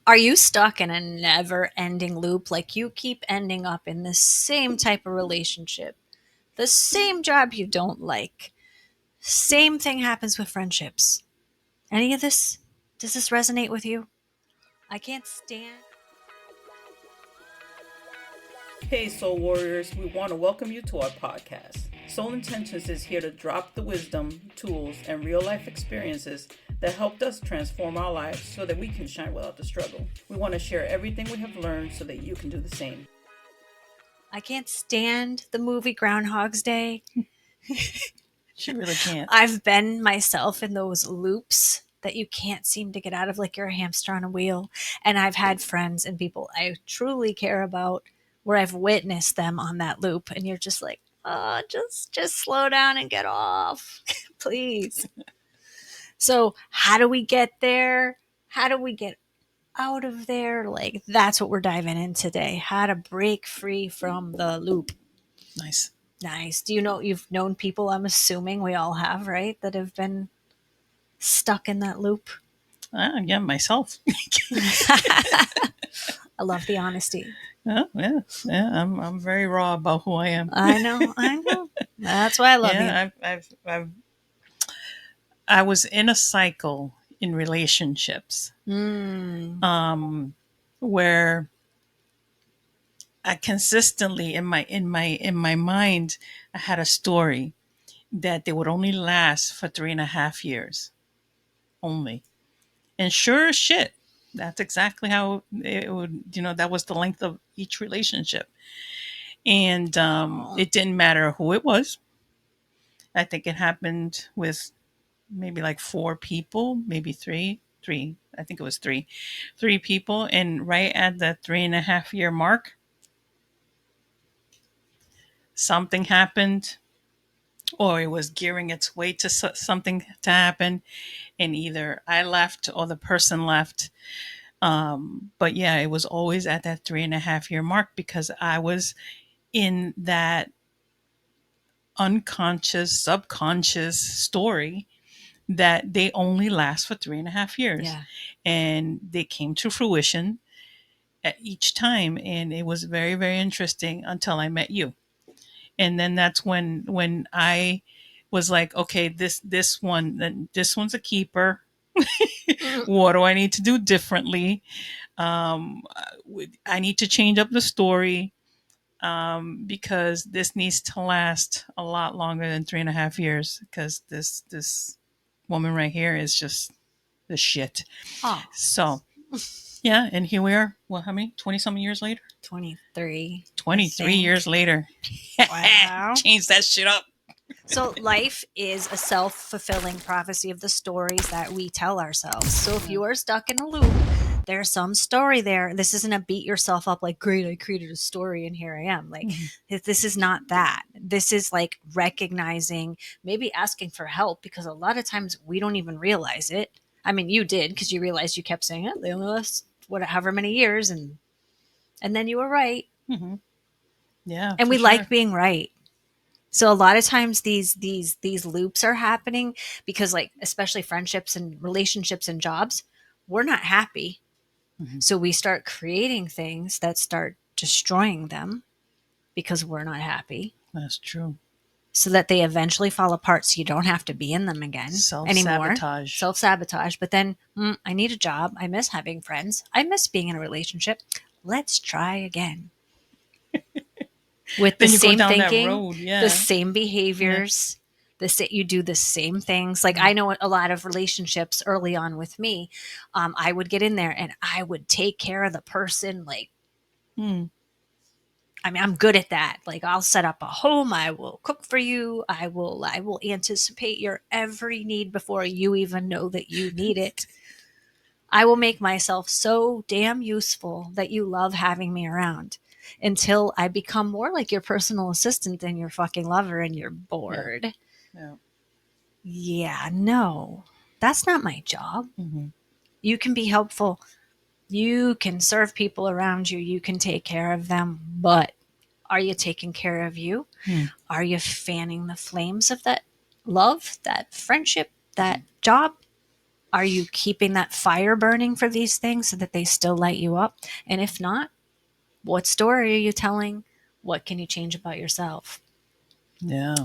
Are you stuck in a never ending loop? Like you keep ending up in the same type of relationship, the same job you don't like. Same thing happens with friendships. Any of this? Does this resonate with you? I can't stand. Hey, Soul Warriors, we want to welcome you to our podcast. Soul Intentions is here to drop the wisdom, tools, and real life experiences that helped us transform our lives so that we can shine without the struggle. We want to share everything we have learned so that you can do the same. I can't stand the movie Groundhog's Day. She really can't. I've been myself in those loops that you can't seem to get out of, like you're a hamster on a wheel. And I've had friends and people I truly care about where I've witnessed them on that loop, and you're just like, oh, just slow down and get off, please. So how do we get there? How do we get out of there? Like that's what we're diving in today. How to break free from the loop. Nice. Nice. Do you know you've known people, I'm assuming we all have, right, that have been stuck in that loop? Yeah, myself. I love the honesty. Yeah. I'm very raw about who I am. I know. That's why I love you. Yeah, I was in a cycle in relationships, Mm. where I consistently in my mind, I had a story that they would only last for 3.5 years only. And sure as shit, that's exactly how it would, that was the length of each relationship. And Oh. it didn't matter who it was. I think it happened with maybe like four people, maybe three. I think it was three people. And right at the 3.5 year mark, something happened, or it was gearing its way to something to happen, and either I left or the person left. But yeah, it was always at that 3.5 year mark because I was in that unconscious, subconscious story that they only last for 3.5 years. Yeah. And they came to fruition at each time. And it was very, very interesting until I met you. And then that's when I was like, okay, this one's a keeper. What do I need to do differently? I need to change up the story, because this needs to last a lot longer than 3.5 years. Because this woman right here is just the shit. Oh, So yeah, and here we are. Well, how many? 20 something years later. 23. 23 years later. Wow. Change that shit up. So life is a self-fulfilling prophecy of the stories that we tell ourselves. So if you are stuck in a loop, there's some story there. This isn't a beat yourself up like, great, I created a story and here I am. Like, this is not that. This is like recognizing, maybe asking for help, because a lot of times we don't even realize it. I mean, you did, because you realized you kept saying it. They only last however many years, and then you were right. Mm-hmm. Yeah, And for we sure. like being right. So a lot of times these loops are happening because, like, especially friendships and relationships and jobs, we're not happy. Mhm. So we start creating things that start destroying them because we're not happy, That's true. so that they eventually fall apart so you don't have to be in them again anymore. Self-sabotage. Self-sabotage. But then I need a job. I miss having friends. I miss being in a relationship. Let's try again. With the Then you go same down that thinking, road. Yeah. the same behaviors, you do the same things. Like, I know a lot of relationships early on with me. I would get in there and I would take care of the person. Like, Mm. I mean, I'm good at that. Like, I'll set up a home. I will cook for you. I will anticipate your every need before you even know that you need it. I will make myself so damn useful that you love having me around, until I become more like your personal assistant than your fucking lover and you're bored. Yeah. Yeah, no, that's not my job. Mm-hmm. You can be helpful. You can serve people around you. You can take care of them. But are you taking care of you? Mm. Are you fanning the flames of that love, that friendship, that job? Are you keeping that fire burning for these things so that they still light you up? And if not, what story are you telling? What can you change about yourself? Yeah.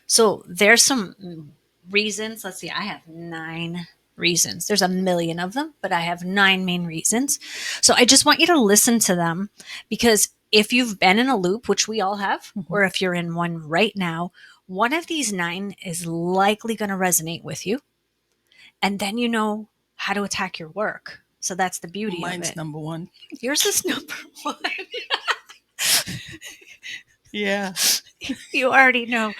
So there's some reasons. Let's see, I have 9 reasons. There's a million of them, but I have 9 main reasons. So I just want you to listen to them, because if you've been in a loop, which we all have, Hmm. or if you're in one right now, one of these 9 is likely going to resonate with you. And then you know how to attack your work. So that's the beauty of Mine's it. number one. Yours is number one. Yeah. You already know.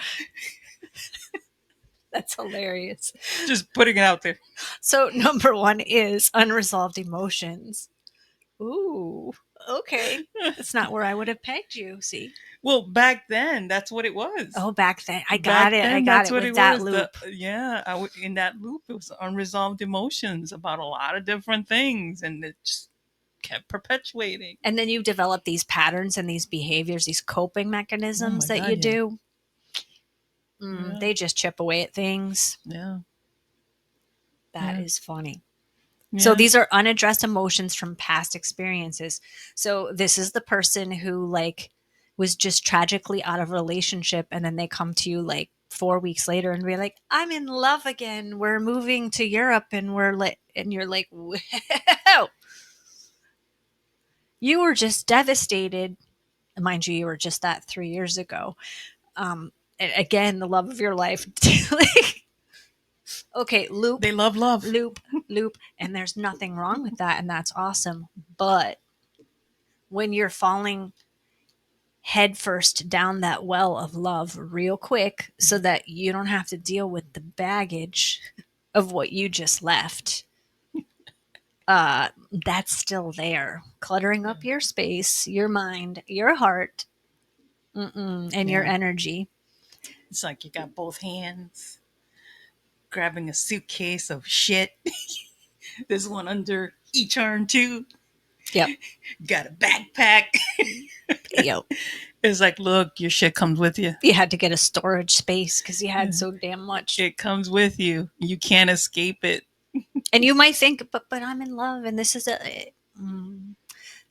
That's hilarious. Just putting it out there. So, number one is unresolved emotions. Ooh, okay. That's not where I would have pegged you. See? Well, back then, that's what it was. Oh, back then. I got Back it. I then, got that's it what with it that was. The loop. yeah, in that loop, it was unresolved emotions about a lot of different things, and it just kept perpetuating. And then you develop these patterns and these behaviors, these coping Oh mechanisms my that god, you yeah, do. yeah, They just chip away at things. yeah, That yeah, is funny. So yeah. these are unaddressed emotions from past experiences. So this is the person who like was just tragically out of a relationship, and then they come to you like 4 weeks later and be like, "I'm in love again. We're moving to Europe and we're like," and you're like, "Wow." You were just devastated. Mind you, you were just that 3 years ago. Again, the love of your life. Like, okay, loop, They love love. loop, loop, and there's nothing wrong with that, and that's awesome. But when you're falling headfirst down that well of love real quick so that you don't have to deal with the baggage of what you just left, that's still there, cluttering Yeah, up your space, your mind, your heart, and your yeah. energy. It's like you got both hands grabbing a suitcase of shit. There's one under each arm too. Yep. Got a backpack. Yep. It's like, look, your shit comes with you. You had to get a storage space because you had Yeah. so damn much. It comes with you. You can't escape it. And you might think, but I'm in love and this is a.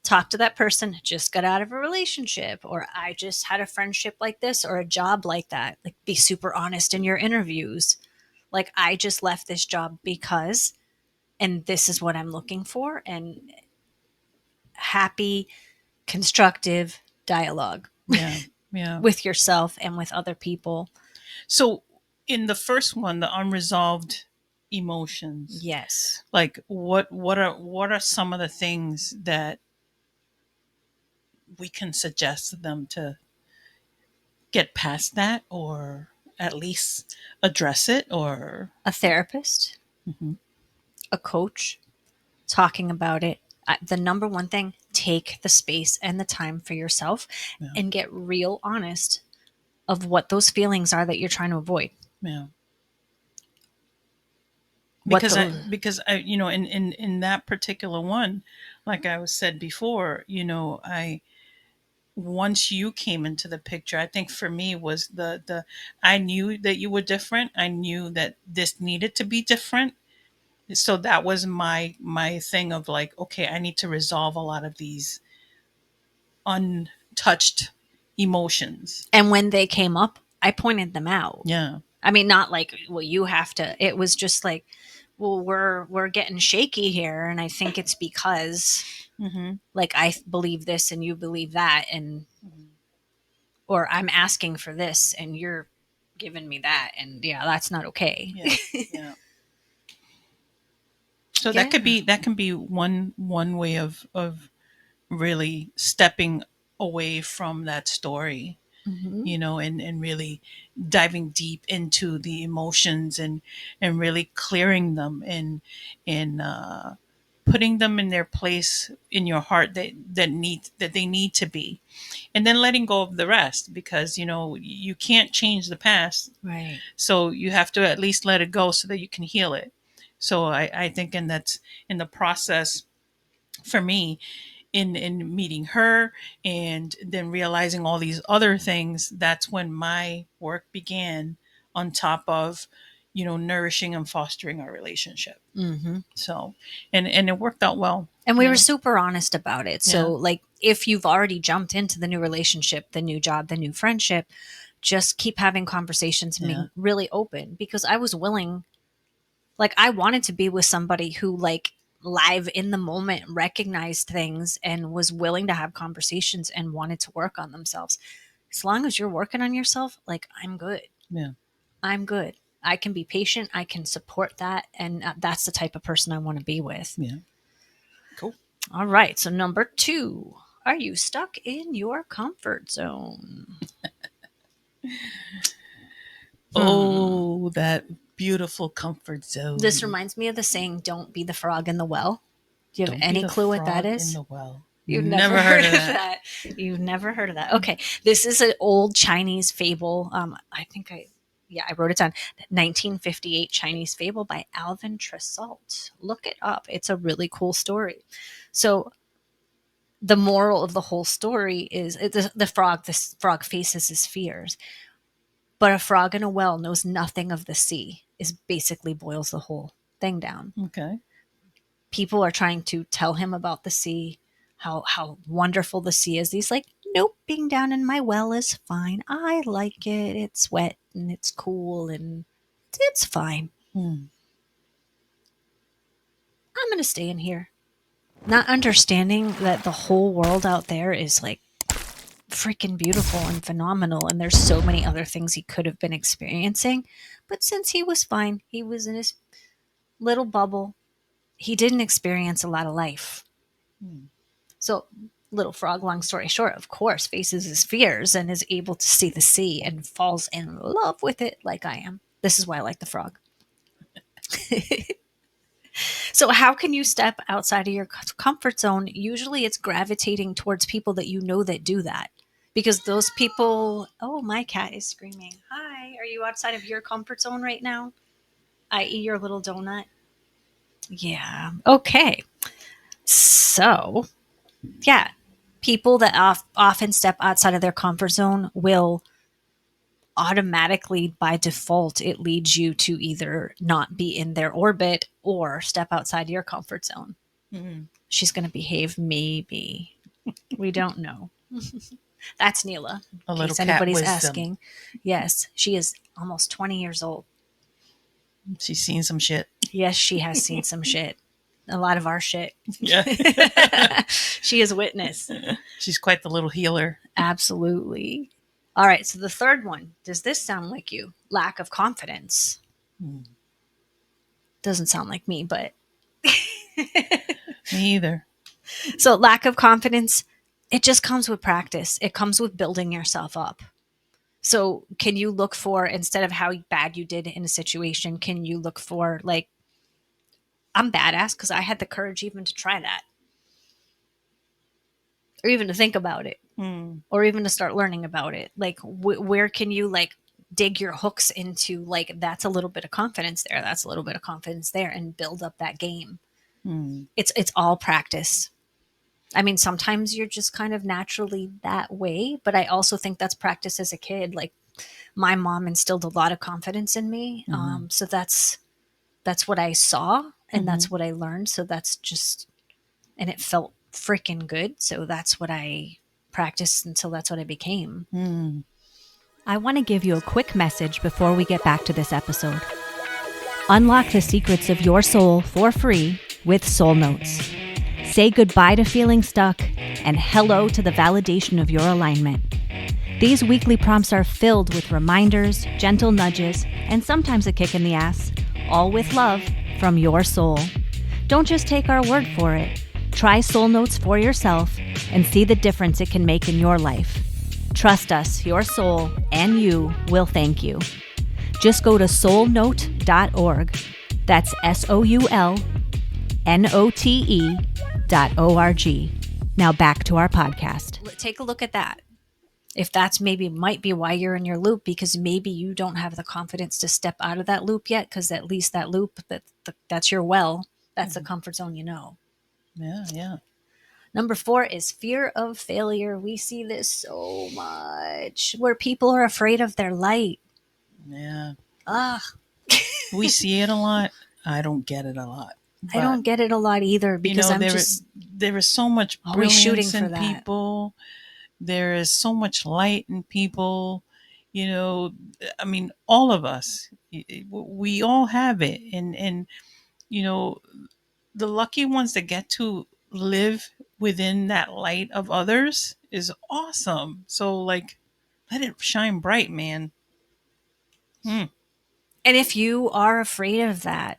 Talk to that person who just got out of a relationship, or I just had a friendship like this or a job like that. Like, be super honest in your interviews. Like, I just left this job because, and this is what I'm looking for, and happy constructive dialogue Yeah, yeah. with yourself and with other people. So in the first one, the unresolved emotions, Yes. like what are some of the things that we can suggest to them to get past that, or at least address it, or A therapist, Mhm. a coach, talking about it. The number one thing, take the space and the time for yourself Yeah, and get real honest of what those feelings are that you're trying to avoid. yeah. What those. Because I, in that particular one, like I was said before, I once you came into the picture, I think for me was the I knew that you were different. I knew that this needed to be different. So that was my thing of like, okay, I need to resolve a lot of these untouched emotions. And when they came up, I pointed them out. Yeah. I mean, not like, well, you have to. It was just like, well, we're getting shaky here, and I think it's because Mm-hmm. like I believe this and you believe that, and or I'm asking for this and you're giving me that, and yeah, that's not okay. Yeah. Yeah. So that could Yeah. be that can be one way of really stepping away from that story, Hmm. and really diving deep into the emotions, and really clearing them, and putting them in their place in your heart that they need to be, and then letting go of the rest, because you can't change the past, Right. so you have to at least let it go so that you can heal it. So I think, and that's in the process for me, in meeting her and then realizing all these other things, that's when my work began, on top of nourishing and fostering our relationship. Mm-hmm. So, and it worked out well. And we were super honest about it. Yeah. So, like, if you've already jumped into the new relationship, the new job, the new friendship, just keep having conversations and being really open, because I was willing, like, I wanted to be with somebody who, like, live in the moment recognized things and was willing to have conversations and wanted to work on themselves. As long as you're working on yourself, like, I'm good. Yeah. I'm good. I can be patient. I can support that. And that's the type of person I want to be with. Yeah. Cool. All right. So, number 2, are you stuck in your comfort zone? Oh, that beautiful comfort zone. This reminds me of the saying, don't be the frog in the well. Do you have Don't be any the clue what that frog in is? the well. You've never heard of that. You've never heard of that. Okay. This is an old Chinese fable. I wrote it down. 1958 Chinese fable by Alvin Tressault. Look it up. It's a really cool story. So the moral of the whole story is this frog faces his fears, but a frog in a well knows nothing of the sea, is basically boils the whole thing down. Okay. People are trying to tell him about the sea, how wonderful the sea is. He's like, nope, being down in my well is fine. I like it. It's wet and it's cool and it's fine. Hmm. I'm going to stay in here. Not understanding that the whole world out there is like freaking beautiful and phenomenal, and there's so many other things he could have been experiencing. But since he was fine, he was in his little bubble, he didn't experience a lot of life. Hmm. So, little frog, long story short, of course, faces his fears and is able to see the sea and falls in love with it like I am. This is why I like the frog. So, how can you step outside of your comfort zone? Usually it's gravitating towards people that you know that do that. Because those people, oh, my cat is screaming. Hi, are you outside of your comfort zone right now? I.e., your little donut? Yeah. Okay. So, yeah, people that often step outside of their comfort zone will automatically, by default, it leads you to either not be in their orbit or step outside your comfort zone. Hmm. She's going to behave, maybe. We don't know. That's Neela, A in little case cat anybody's wisdom. asking. Yes, she is almost 20 years old. She's seen some shit. Yes, she has seen some shit. A lot of our shit. Yeah. She is witness. She's quite the little healer. Absolutely. All right, so the third one. Does this sound like you? Lack of confidence. Hmm. Doesn't sound like me, but. Me either. So, lack of confidence, it just comes with practice. It comes with building yourself up. So, can you look for, instead of how bad you did in a situation, can you look for, like, I'm badass because I had the courage even to try that, or even to think about it, Hmm. or even to start learning about it. Like, where can you, like, dig your hooks into, like, that's a little bit of confidence there, that's a little bit of confidence there, and build up that game. Hmm. It's all practice. I mean, sometimes you're just kind of naturally that way, but I also think that's practice as a kid. Like, my mom instilled a lot of confidence in me. Mhm. So that's what I saw and Mhm. that's what I learned. So that's just, and it felt freaking good. So that's what I practiced until that's what I became. Hmm. I want to give you a quick message before we get back to this episode. Unlock the secrets of your soul for free with Soul Notes. Say goodbye to feeling stuck and hello to the validation of your alignment. These weekly prompts are filled with reminders, gentle nudges, and sometimes a kick in the ass, all with love from your soul. Don't just take our word for it. Try Soul Notes for yourself and see the difference it can make in your life. Trust us, your soul and you will thank you. Just go to soulnote.org. That's SOULNOTE.org. Now back to our podcast. Take a look at that. If that's might be why you're in your loop, because maybe you don't have the confidence to step out of that loop yet, because at least that loop, that's your well. That's the comfort zone, you know. Yeah, yeah. Number 4 is fear of failure. We see this so much where people are afraid of their light. Yeah. Ugh. We see it a lot. I don't get it a lot. I But don't get it a lot either you because know, I'm just there is so much always shooting brilliance for in that. people. There is so much light in people. You know, I mean, all of us, we all have it, and you know, the lucky ones that get to live within that light of others is awesome. So like, let it shine bright, man. Hmm. And if you are afraid of that,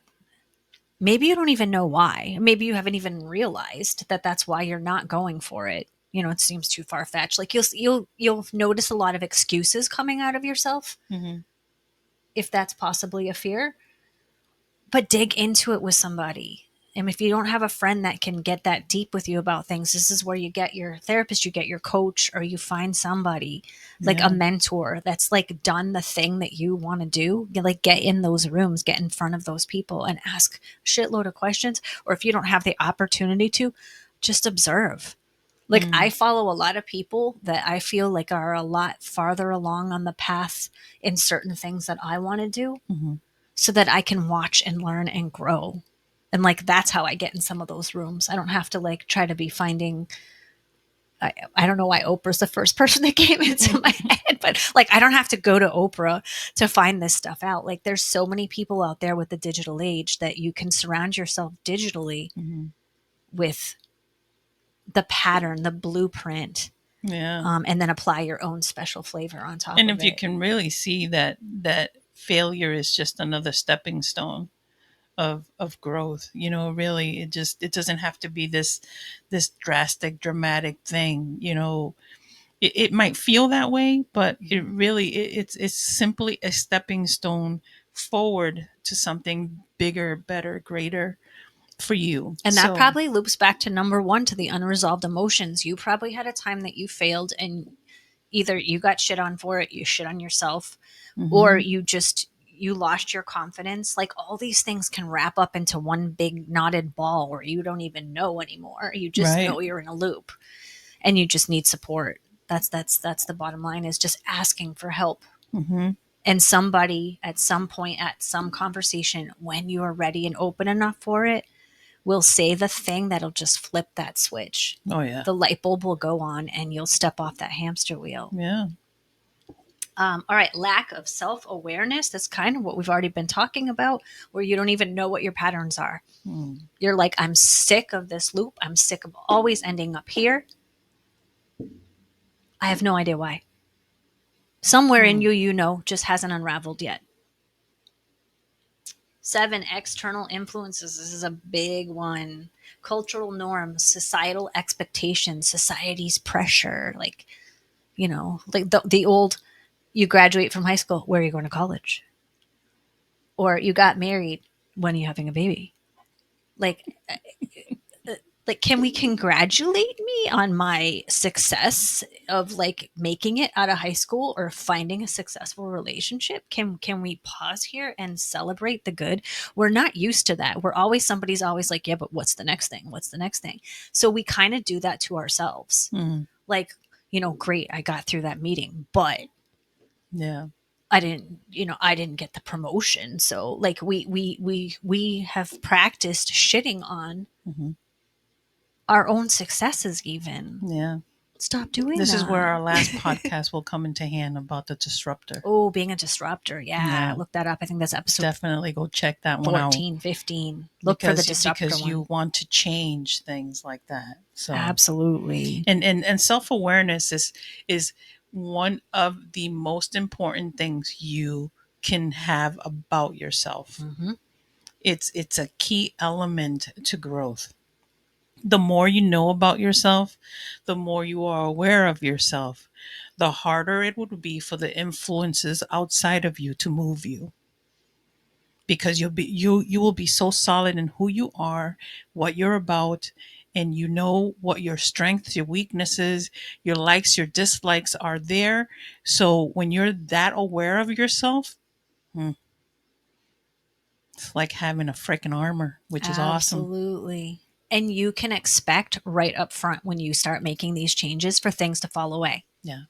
maybe you don't even know why. Maybe you haven't even realized that that's why you're not going for it. You know, it seems too far fetched. Like you'll notice a lot of excuses coming out of yourself Mm-hmm. if that's possibly a fear. But dig into it with somebody. And if you don't have a friend that can get that deep with you about things, this is where you get your therapist, you get your coach, or you find somebody like a Yeah. mentor that's like done the thing that you want to do. You like get in those rooms, get in front of those people and ask a shitload of questions. Or if you don't have the opportunity to, just observe. Like I Mm. follow a lot of people that I feel like are a lot farther along on the path in certain things that I want to do Mm-hmm. so that I can watch and learn and grow. And like that's how I get in some of those rooms. I don't have to like try to be finding I don't know why Oprah's the first person that came into my head, but like I don't have to go to Oprah to find this stuff out. Like there's so many people out there with the digital age that you can surround yourself digitally Mm-hmm. with the pattern, the blueprint, Yeah. and then apply your own special flavor on top And of if you it. can really see that failure is just another stepping stone of growth, you know, really, it doesn't have to be this drastic, dramatic thing. You know, it might feel that way, but it really it's simply a stepping stone forward to something bigger, better, greater for you. And that So, probably loops back to number one, to the unresolved emotions. You probably had a time that you failed and either you got shit on for it, you shit on yourself, or mm-hmm, you lost your confidence. Like all these things can wrap up into one big knotted ball where you don't even know anymore. You just right, know you're in a loop and you just need support. That's the bottom line, is just asking for help. mm-hmm, And somebody at some point at some conversation, when you are ready and open enough for it, will say the thing that'll just flip that switch. oh yeah, The light bulb will go on and you'll step off that hamster wheel. yeah, All right, lack of self awareness. That's kind of what we've already been talking about, where you don't even know what your patterns are. mm, You're like, I'm sick of this loop. I'm sick of always ending up here. I have no idea why. Somewhere in mm, you, you know, just hasn't unraveled yet. 7, external influences. This is a big one. Cultural norms, societal expectations, society's pressure. Like, you know, like the old, you graduate from high school, where are you going to college? Or you got married, when are you having a baby? Like, like can we congratulate me on my success of like making it out of high school or finding a successful relationship? Can we pause here and celebrate the good? We're not used to that. We're always, somebody's always like, yeah, but what's the next thing, what's the next thing? So we kind of do that to ourselves. mm, Like, you know, great, I got through that meeting, but yeah, I didn't get the promotion. So like we have practiced shitting on mm-hmm, our own successes even. yeah. Stop doing This is where that. our last podcast will come into hand about the disruptor. Oh, being a disruptor. Yeah, Yeah, look that up. I think that's episode definitely go check that one out 14, 15. Look for the disruptor because you one. want to change things like that. So, Absolutely. and self-awareness is one of the most important things you can have about yourself. Hmm. It's a key element to growth. The more you know about yourself, the more you are aware of yourself, the harder it would be for the influences outside of you to move you, because you will be so solid in who you are, what you're about, and you know what your strengths, your weaknesses, your likes, your dislikes are there. So when you're that aware of yourself, hmm, it's like having a freaking armor, which is awesome. Absolutely. And you can expect right up front when you start making these changes for things to fall away. Yeah.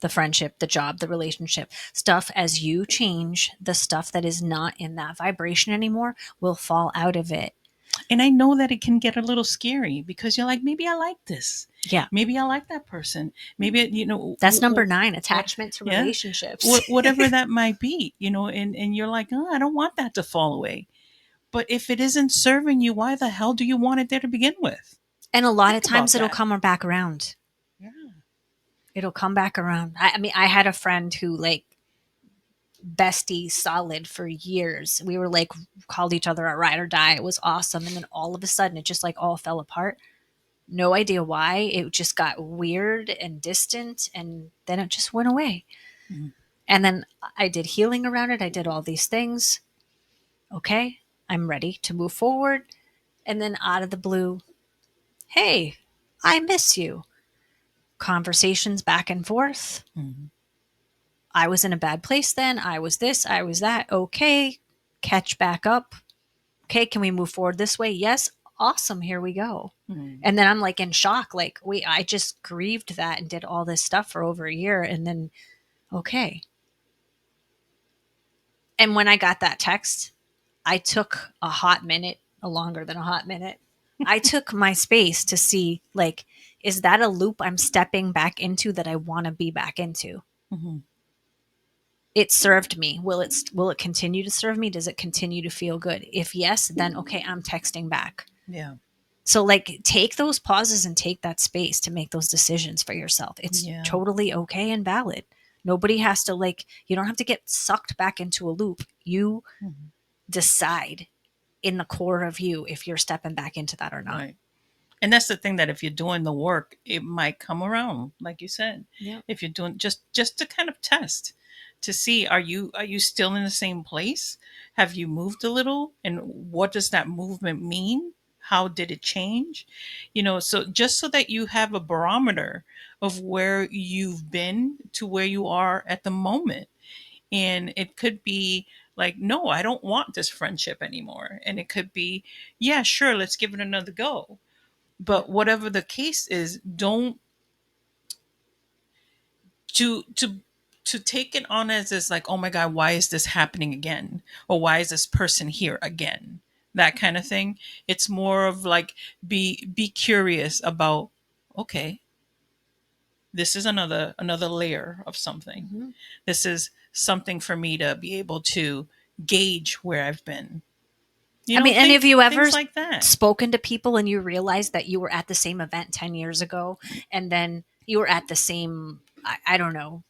the friendship, the job, the relationship stuff. As you change, the stuff that is not in that vibration anymore will fall out of it. And I know that it can get a little scary because you're like, maybe I like this. Yeah. Maybe I like that person. Maybe, That's number 9, attachment to yeah, relationships. whatever that might be, and you're like, oh, I don't want that to fall away. But if it isn't serving you, why the hell do you want it there to begin with? And a lot of Think times about it'll that. come back around. Yeah. It'll come back around. I mean, I had a friend who like bestie solid for years. We were like called each other a ride or die. It was awesome. And then all of a sudden it just like all fell apart. No idea why. It just got weird and distant and then it just went away. Mhm. And then I did healing around it. I did all these things. Okay, I'm ready to move forward. And then out of the blue, hey, I miss you. Conversations back and forth. Mhm. I was in a bad place then. I was this, I was that. Okay, catch back up. Okay, can we move forward this way? Yes. Awesome. Here we go. Mhm. And then I'm like in shock. Like, wait, I just grieved that and did all this stuff for over a year. And then, okay. And when I got that text, I took a hot minute, a longer than a hot minute. I took my space to see, like, is that a loop I'm stepping back into that I want to be back into? Mhm. It served me. Will it continue to serve me? Does it continue to feel good? If yes, then okay, I'm texting back. Yeah. So like take those pauses and take that space to make those decisions for yourself. It's Yeah. totally okay and valid. Nobody has to you don't have to get sucked back into a loop. You Mhm. decide in the core of you if you're stepping back into that or not. Right. And that's the thing, that if you're doing the work, it might come around, like you said. Yeah. If you're doing just to kind of test to see, are you still in the same place? Have you moved a little? And what does that movement mean? How did it change? So just so that you have a barometer of where you've been to where you are at the moment. And it could be like, no, I don't want this friendship anymore. And it could be, yeah, sure, let's give it another go. But whatever the case is, don't to take it on as this, like, oh my god, why is this happening again, or why is this person here again, that kind of thing. It's more of like, be curious about, okay, this is another layer of something. Mm-hmm. This is something for me to be able to gauge where I've been. I mean, and have you ever things like that. spoken to people and you realized that you were at the same event 10 years ago and then you were at the same, I don't know,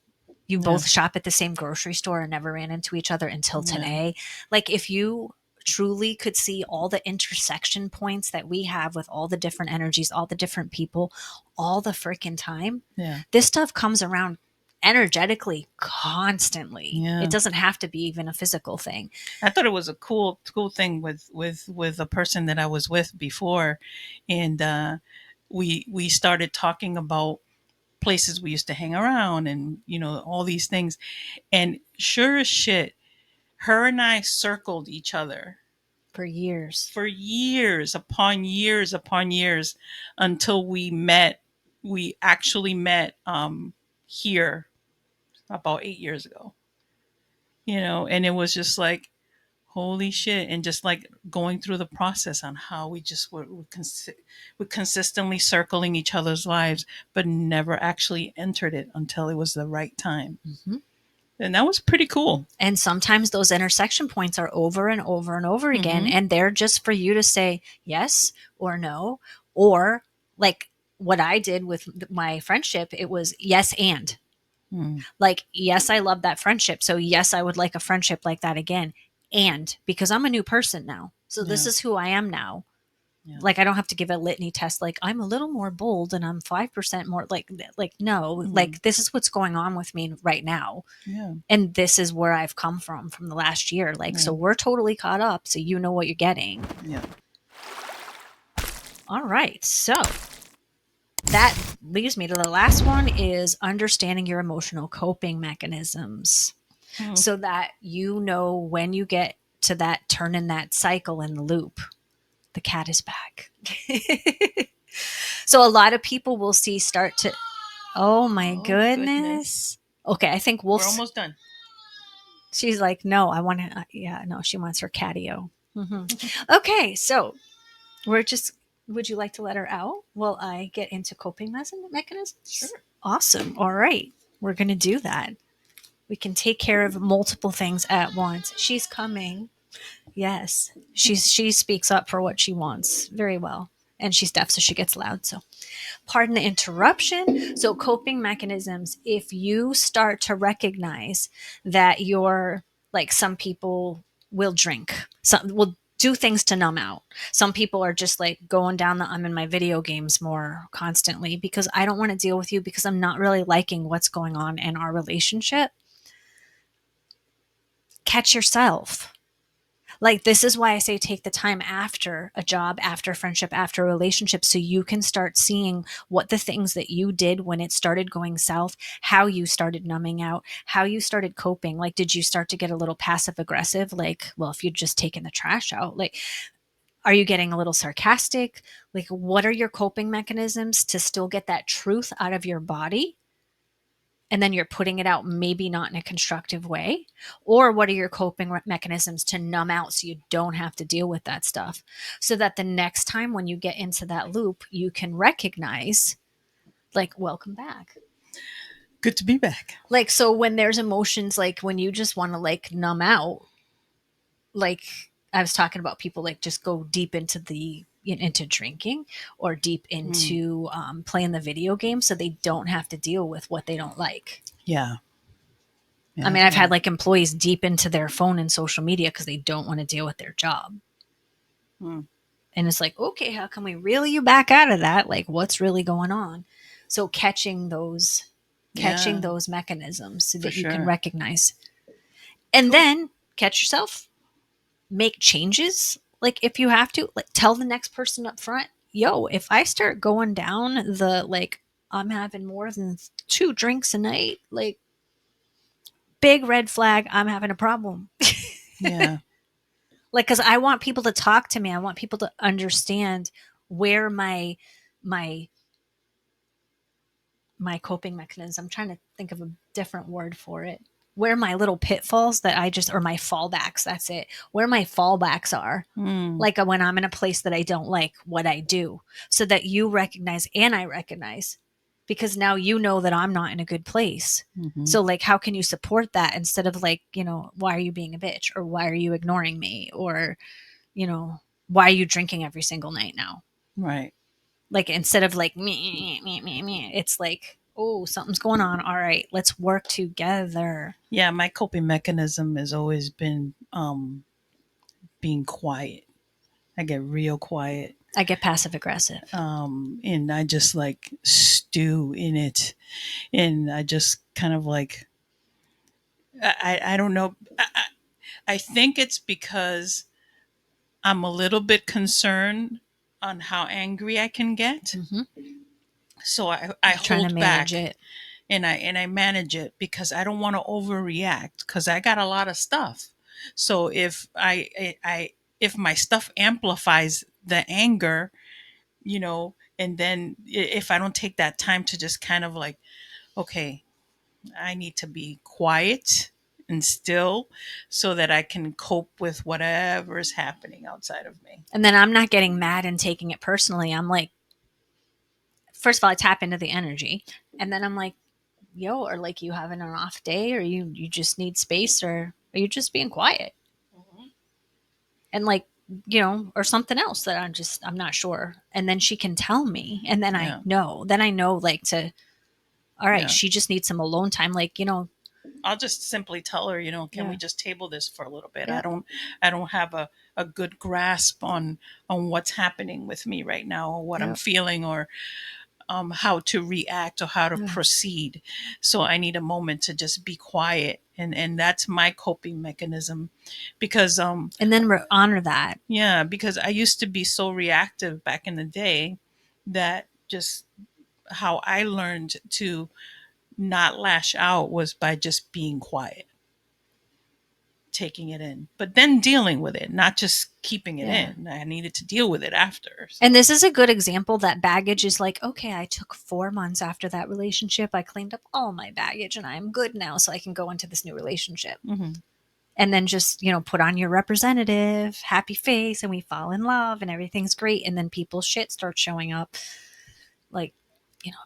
you Yeah. both shop at the same grocery store and never ran into each other until Yeah. today? Like if you truly could see all the intersection points that we have with all the different energies, all the different people, all the freaking time, Yeah. this stuff comes around energetically constantly. Yeah. It doesn't have to be even a physical thing. I thought it was a cool thing with a person that I was with before, and we started talking about places we used to hang around, and all these things, and sure as shit, her and I circled each other For years. for years upon years upon years until we actually met here about 8 years ago. And it was just like, holy shit. And just like going through the process on how we just were consistently circling each other's lives, but never actually entered it until it was the right time. Mm-hmm. And that was pretty cool. And sometimes those intersection points are over and over and over again. Mhm. And they're just for you to say yes or no. Or like what I did with my friendship, it was yes and. Mm. Like, yes, I love that friendship. So, yes, I would like a friendship like that again. And because I'm a new person now. So, this Yeah. is who I am now. Yeah. Like, I don't have to give a litany test. Like, I'm a little more bold and I'm 5% more like no, Mhm. like, this is what's going on with me right now. Yeah. And this is where I've come from the last year. Like, so Yeah. we're totally caught up. So, you know what you're getting. Yeah. All right. So, that leads me to the last one is understanding your emotional coping mechanisms. Mhm. So that you know when you get to that turn in that cycle in the loop, the cat is back. So a lot of people will see start to, oh my Oh, goodness. Okay, I think We're almost done. she's like, no, I want to, yeah, no, she wants her catio. Okay, so we're just, would you like to let her out? Will I get into coping mechanisms? Sure. Awesome. All right, we're going to do that. We can take care of multiple things at once. She's coming. Yes, she speaks up for what she wants very well, and she's deaf, so she gets loud. So, pardon the interruption. So, coping mechanisms. If you start to recognize that you're like, some people will drink, some will do things to numb out. Some people are just like going down the I'm in my video games more constantly because I don't want to deal with you because I'm not really liking what's going on in our relationship. Catch yourself. Like, this is why I say take the time after a job, after friendship, after a relationship, so you can start seeing what the things that you did when it started going south, how you started numbing out, how you started coping. Like, did you start to get a little passive aggressive? Like, well, if you'd just taken the trash out, like, are you getting a little sarcastic? Like, what are your coping mechanisms to still get that truth out of your body? And then you're putting it out, maybe not in a constructive way? Or what are your coping mechanisms to numb out so you don't have to deal with that stuff? So that the next time when you get into that loop, you can recognize, like, welcome back. Good to be back. Like, so when there's emotions, like when you just want to like numb out, like I was talking about people like just go deep into drinking or deep into playing the video game so they don't have to deal with what they don't like. Yeah. I Yeah. mean, I've Yeah. had like employees deep into their phone and social media because they don't want to deal with their job. Hmm. And it's like, okay, how can we reel you back out of that? Like, what's really going on? So catching Yeah. those mechanisms so For that you can sure. recognize, and Cool. then catch yourself, make changes. Like, if you have to, like, tell the next person up front, yo, if I start going down the like, I'm having more than 2 drinks a night, like, big red flag, I'm having a problem. Yeah. Like, because I want people to talk to me, I want people to understand where my my coping mechanism, I'm trying to think of a different word for it, where my little pitfalls that I just, or my fallbacks, that's it, where my fallbacks are. Hmm. Like, when I'm in a place that I don't like what I do, so that you recognize and I recognize, because now you know that I'm not in a good place. Mm-hmm. So, like, how can you support that instead of like, why are you being a bitch, or why are you ignoring me, or you know, why are you drinking every single night now? Right. Like, instead of like me, it's like, oh, something's going on. All right, let's work together. Yeah. My coping mechanism has always been being quiet. I get real quiet. I get passive aggressive. And I just like stew in it. And I just kind of like, I don't know. I think it's because I'm a little bit concerned on how angry I can get. Mm-hmm. So I Trying to hold manage back it. and I manage it because I don't want to overreact because I got a lot of stuff. So if if my stuff amplifies the anger, and then if I don't take that time to just kind of like, okay, I need to be quiet and still so that I can cope with whatever is happening outside of me. And then I'm not getting mad and taking it personally. I'm like, first of all, I tap into the energy, and then I'm like, yo, or like, you having an off day, or you just need space, or are you just being quiet? And like, or something else that I'm not sure. And then she can tell me, and then Yeah. I know like to, all right, Yeah. she just needs some alone time. Like, I'll just simply tell her, can yeah, we just table this for a little bit? yeah, I don't have a good grasp on what's happening with me right now or what I'm yeah, feeling or how to react or how to yeah. proceed. So I need a moment to just be quiet. And that's my coping mechanism because And then honor that. yeah, because I used to be so reactive back in the day that just how I learned to not lash out was by just being quiet. taking it in, but then dealing with it, not just keeping it Yeah. in. I needed to deal with it after. So. And this is a good example that baggage is like, okay, I took 4 months after that relationship. I cleaned up all my baggage and I'm good now. So I can go into this new relationship. Mm-hmm. And then just, put on your representative, happy face, and we fall in love and everything's great. And then people's shit starts showing up. Like,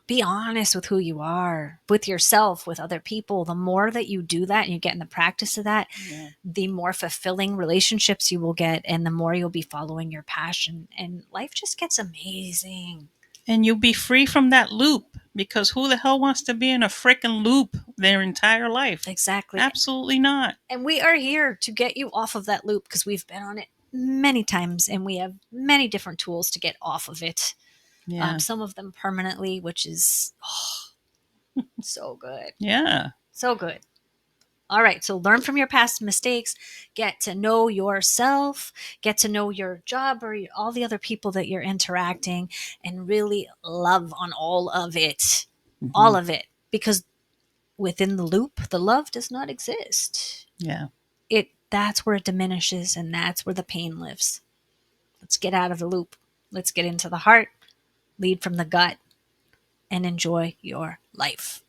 be honest with who you are, with yourself, with other people. The more that you do that and you get in the practice of that, Yeah. the more fulfilling relationships you will get and the more you'll be following your passion. And life just gets amazing. And you'll be free from that loop, because who the hell wants to be in a freaking loop their entire life? Exactly. Absolutely not. And we are here to get you off of that loop because we've been on it many times and we have many different tools to get off of it. Yeah. Some of them permanently, which is so good. Yeah. So good. All right. So learn from your past mistakes, get to know yourself, get to know your job or all the other people that you're interacting, and really love on all of it. Mm-hmm. All of it. Because within the loop, the love does not exist. Yeah. That's where it diminishes and that's where the pain lives. Let's get out of the loop. Let's get into the heart, lead from the gut, and enjoy your life.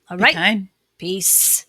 All Be right. kind. Peace.